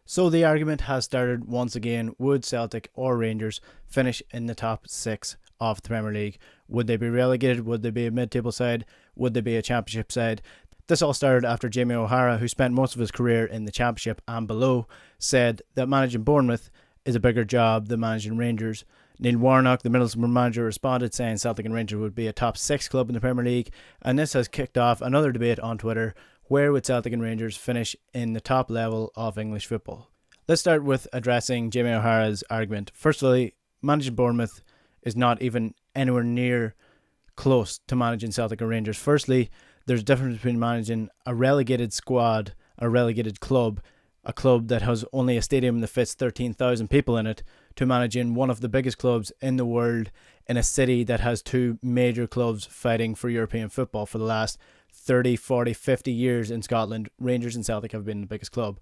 So the argument has started once again. Would Celtic or Rangers finish in the top six of the Premier League? Would they be relegated? Would they be a mid-table side? Would they be a championship side? This all started after Jamie O'Hara, who spent most of his career in the championship and below, said that managing Bournemouth is a bigger job than managing Rangers. Neil Warnock, the Middlesbrough manager, responded saying Celtic and Rangers would be a top six club in the Premier League, and this has kicked off another debate on Twitter. Where would Celtic and Rangers finish in the top level of English football? Let's start with addressing Jamie O'Hara's argument. Firstly, managing Bournemouth is not even anywhere near close to managing Celtic or Rangers. Firstly, there's a difference between managing a relegated squad, a relegated club, a club that has only a stadium that fits 13,000 people in it, to managing one of the biggest clubs in the world in a city that has two major clubs fighting for European football for the last 30, 40, 50 years in Scotland. Rangers and Celtic have been the biggest club.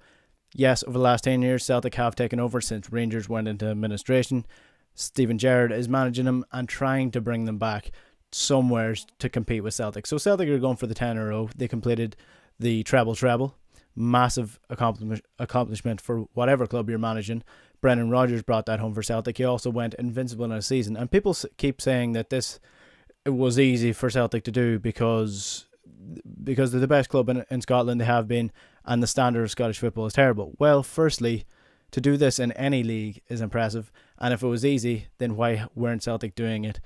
Yes, over the last 10 years, Celtic have taken over since Rangers went into administration. Steven Gerrard is managing them and trying to bring them back somewhere to compete with Celtic. So Celtic are going for the 10 in a row. They completed the treble. Massive accomplishment for whatever club you're managing. Brendan Rodgers brought that home for Celtic. He also went invincible in a season. And people keep saying that this was easy for Celtic to do because they're the best club in Scotland, they have been, and the standard of Scottish football is terrible. Well, firstly, to do this in any league is impressive, and if it was easy, then why weren't Celtic doing it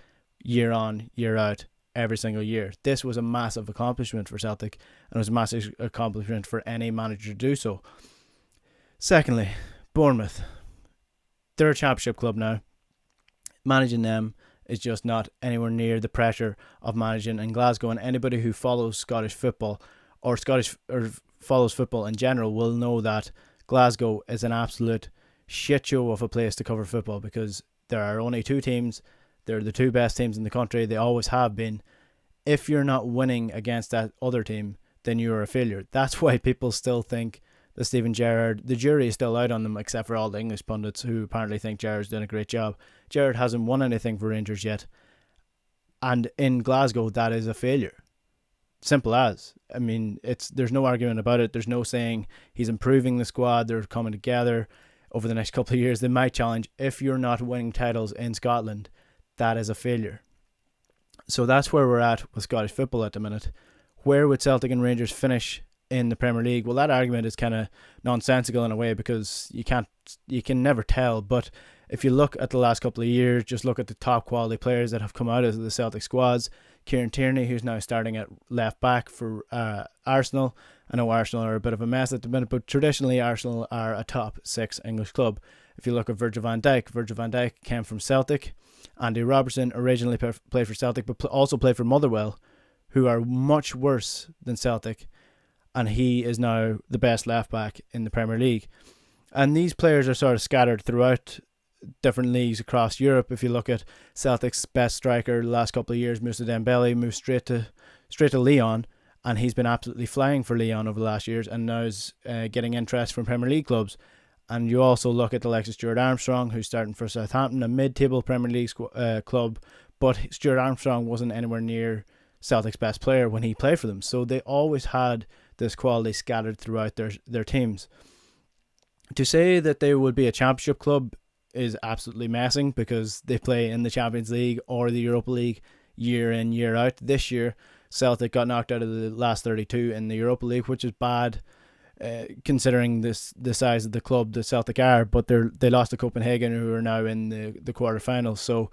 year on, year out, every single year? This was a massive accomplishment for Celtic, and it was a massive accomplishment for any manager to do so. Secondly, Bournemouth. They're a championship club now. Managing them is just not anywhere near the pressure of managing in Glasgow, and anybody who follows Scottish football or follows football in general will know that Glasgow is an absolute shit show of a place to cover football, because there are only two teams. They're the two best teams in the country. They always have been. If you're not winning against that other team, then you're a failure. That's why people still think that Steven Gerrard, the jury is still out on them, except for all the English pundits who apparently think Gerrard's doing a great job. Gerrard hasn't won anything for Rangers yet, and in Glasgow that is a failure. Simple as. I mean, there's no argument about it. There's no saying he's improving the squad, they're coming together over the next couple of years. They might challenge. If you're not winning titles in Scotland, that is a failure. So that's where we're at with Scottish football at the minute. Where would Celtic and Rangers finish in the Premier League? Well, that argument is kind of nonsensical in a way, because you can never tell. But if you look at the last couple of years, just look at the top quality players that have come out of the Celtic squads. Kieran Tierney, who's now starting at left back for Arsenal. I know Arsenal are a bit of a mess at the minute, but traditionally Arsenal are a top six English club. If you look at Virgil van Dijk came from Celtic. Andy Robertson originally played for Celtic, but also played for Motherwell, who are much worse than Celtic, and he is now the best left back in the Premier League. And these players are sort of scattered throughout different leagues across Europe. If you look at Celtic's best striker the last couple of years, Moussa Dembele, moved straight to Lyon, and he's been absolutely flying for Lyon over the last years, and now is getting interest from Premier League clubs. And you also look at Alexis Stuart Armstrong, who's starting for Southampton, a mid-table Premier League club, but Stuart Armstrong wasn't anywhere near Celtic's best player when he played for them. So they always had this quality scattered throughout their teams. To say that they would be a championship club is absolutely messing, because they play in the Champions League or the Europa League year in, year out. This year, Celtic got knocked out of the last 32 in the Europa League, which is bad considering the size of the club that Celtic are, but they lost to Copenhagen, who are now in the quarterfinals. So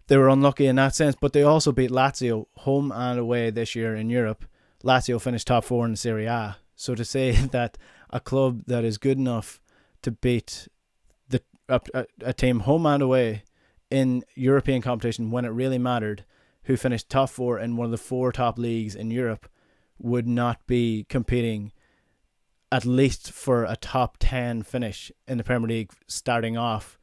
they were unlucky in that sense, but they also beat Lazio home and away this year in Europe. Lazio finished top 4 in Serie A. So to say that a club that is good enough to beat a team home and away in European competition when it really mattered, who finished top 4 in one of the 4 top leagues in Europe, would not be competing at least for a top 10 finish in the Premier League starting off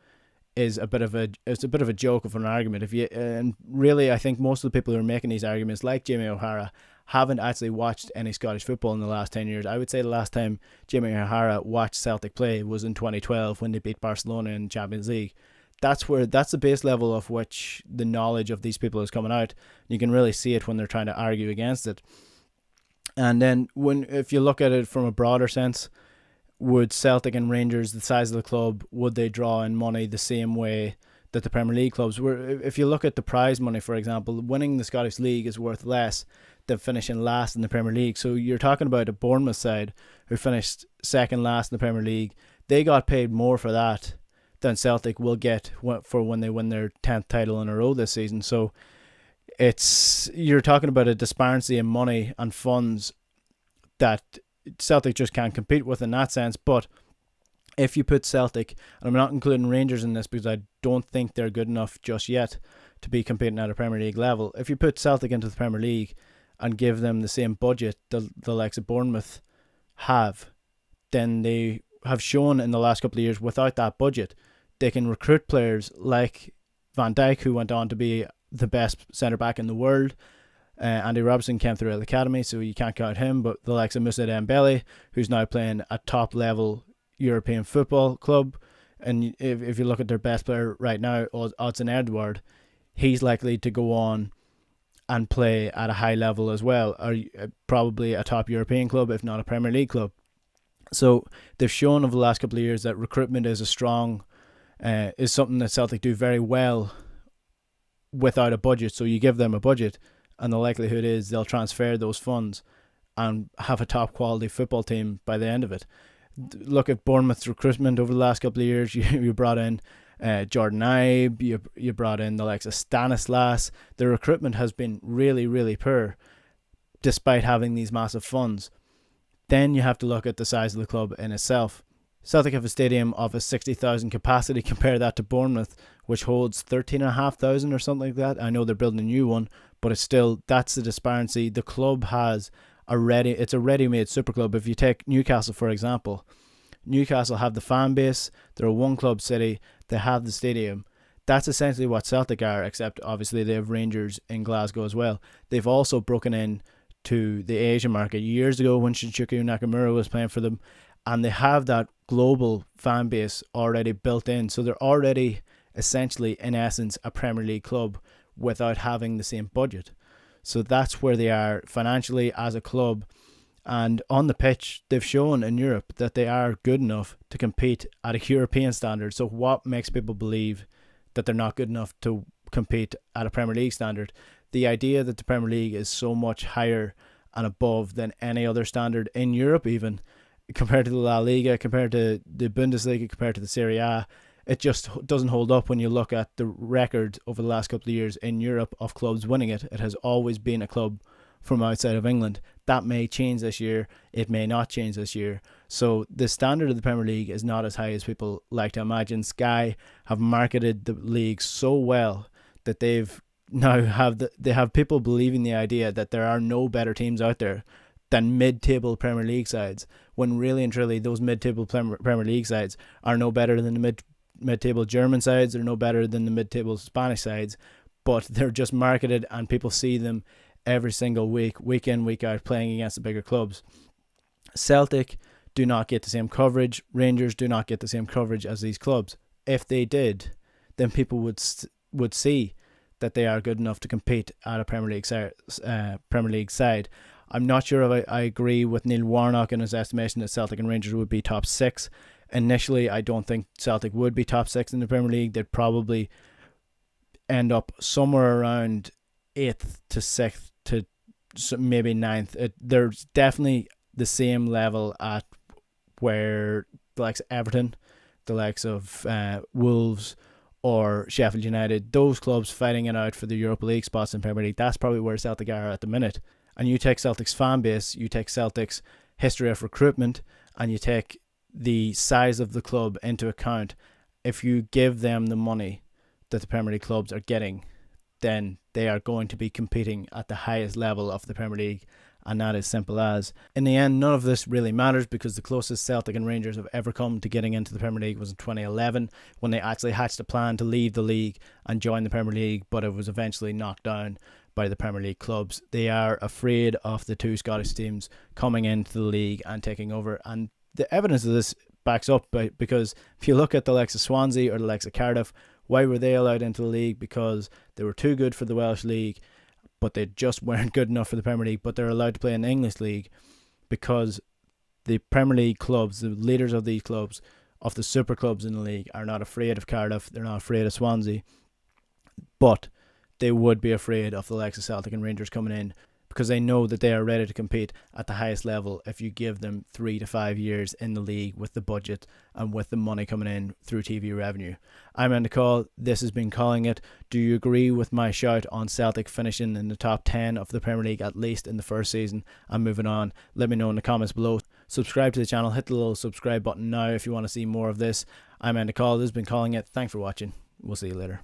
is a bit of a joke of an argument. And really, I think most of the people who are making these arguments, like Jamie O'Hara, haven't actually watched any Scottish football in the last 10 years. I would say the last time Jamie O'Hara watched Celtic play was in 2012 when they beat Barcelona in Champions League. That's the base level of which the knowledge of these people is coming out. You can really see it when they're trying to argue against it. And then if you look at it from a broader sense, would Celtic and Rangers, the size of the club, would they draw in money the same way that the Premier League clubs were? If you look at the prize money, for example, winning the Scottish League is worth less than finishing last in the Premier League. So you're talking about a Bournemouth side who finished second last in the Premier League. They got paid more for that than Celtic will get for when they win their 10th title in a row this season. So you're talking about a disparity in money and funds that Celtic just can't compete with in that sense. But if you put Celtic, and I'm not including Rangers in this because I don't think they're good enough just yet to be competing at a Premier League level. If you put Celtic into the Premier League and give them the same budget the likes of Bournemouth have, then they have shown in the last couple of years without that budget, they can recruit players like Van Dijk, who went on to be the best centre-back in the world. Andy Robertson came through the academy, so you can't count him, but the likes of Moussa Dembele, who's now playing at top-level European football club, and if you look at their best player right now, Odsonne Edouard, he's likely to go on and play at a high level as well, or probably a top European club, if not a Premier League club. So they've shown over the last couple of years that recruitment is is something that Celtic do very well without a budget. So you give them a budget, and the likelihood is they'll transfer those funds and have a top quality football team by the end of it. Look at Bournemouth's recruitment over the last couple of years. You brought in Jordan Ibe, you brought in the likes of Stanislas. The recruitment has been really, really poor despite having these massive funds. Then you have to look at the size of the club in itself. Celtic have a stadium of a 60,000 capacity. Compare that to Bournemouth, which holds 13,500 or something like that. I know they're building a new one, but it's still, that's the disparity. The club has it's a ready-made super club. If you take Newcastle, for example, Newcastle have the fan base, they're a one-club city, they have the stadium. That's essentially what Celtic are, except obviously they have Rangers in Glasgow as well. They've also broken in to the Asian market years ago when Shinjuku Nakamura was playing for them, and they have that global fan base already built in. So they're already essentially, in essence, a Premier League club without having the same budget. So that's where they are financially as a club. And on the pitch, they've shown in Europe that they are good enough to compete at a European standard. So what makes people believe that they're not good enough to compete at a Premier League standard? The idea that the Premier League is so much higher and above than any other standard in Europe, even compared to the La Liga, compared to the Bundesliga, compared to the Serie A, it just doesn't hold up when you look at the record over the last couple of years in Europe of clubs winning it. It has always been a club from outside of England. That may change this year. It may not change this year. So the standard of the Premier League is not as high as people like to imagine. Sky have marketed the league so well that they have people believing the idea that there are no better teams out there than mid-table Premier League sides, when really and truly those mid-table Premier League sides are no better than the mid-table German sides, they're no better than the mid-table Spanish sides, but they're just marketed and people see them every single week in, week out, playing against the bigger clubs. Celtic do not get the same coverage. Rangers do not get the same coverage as these clubs. If they did, then people would see that they are good enough to compete at a Premier League side. I'm not sure if I agree with Neil Warnock in his estimation that Celtic and Rangers would be top six. Initially, I don't think Celtic would be top six in the Premier League. They'd probably end up somewhere around 8th to 6th to maybe 9th. There's definitely the same level at where the likes of Everton, the likes of Wolves or Sheffield United, those clubs fighting it out for the Europa League spots in Premier League, that's probably where Celtic are at the minute. And you take Celtic's fan base, you take Celtic's history of recruitment, and you take the size of the club into account. If you give them the money that the Premier League clubs are getting, then they are going to be competing at the highest level of the Premier League, and that is simple as. In the end, none of this really matters because the closest Celtic and Rangers have ever come to getting into the Premier League was in 2011 when they actually hatched a plan to leave the league and join the Premier League, but it was eventually knocked down by the Premier League clubs. They are afraid of the two Scottish teams coming into the league and taking over, and the evidence of this backs up because if you look at the likes of Swansea or the likes of Cardiff, why were they allowed into the league? Because they were too good for the Welsh League, but they just weren't good enough for the Premier League, but they're allowed to play in the English League because The Premier League clubs, the leaders of these clubs, of the super clubs in the league, are not afraid of Cardiff. They're not afraid of Swansea. But they would be afraid of the likes of Celtic and Rangers coming in, because they know that they are ready to compete at the highest level if you give them 3 to 5 years in the league with the budget and with the money coming in through TV revenue. I'm on the call. This has been Calling It. Do you agree with my shout on Celtic finishing in the top 10 of the Premier League, at least in the first season, and moving on? Let me know in the comments below. Subscribe to the channel. Hit the little subscribe button now if you want to see more of this. I'm on the call. This has been Calling It. Thanks for watching. We'll see you later.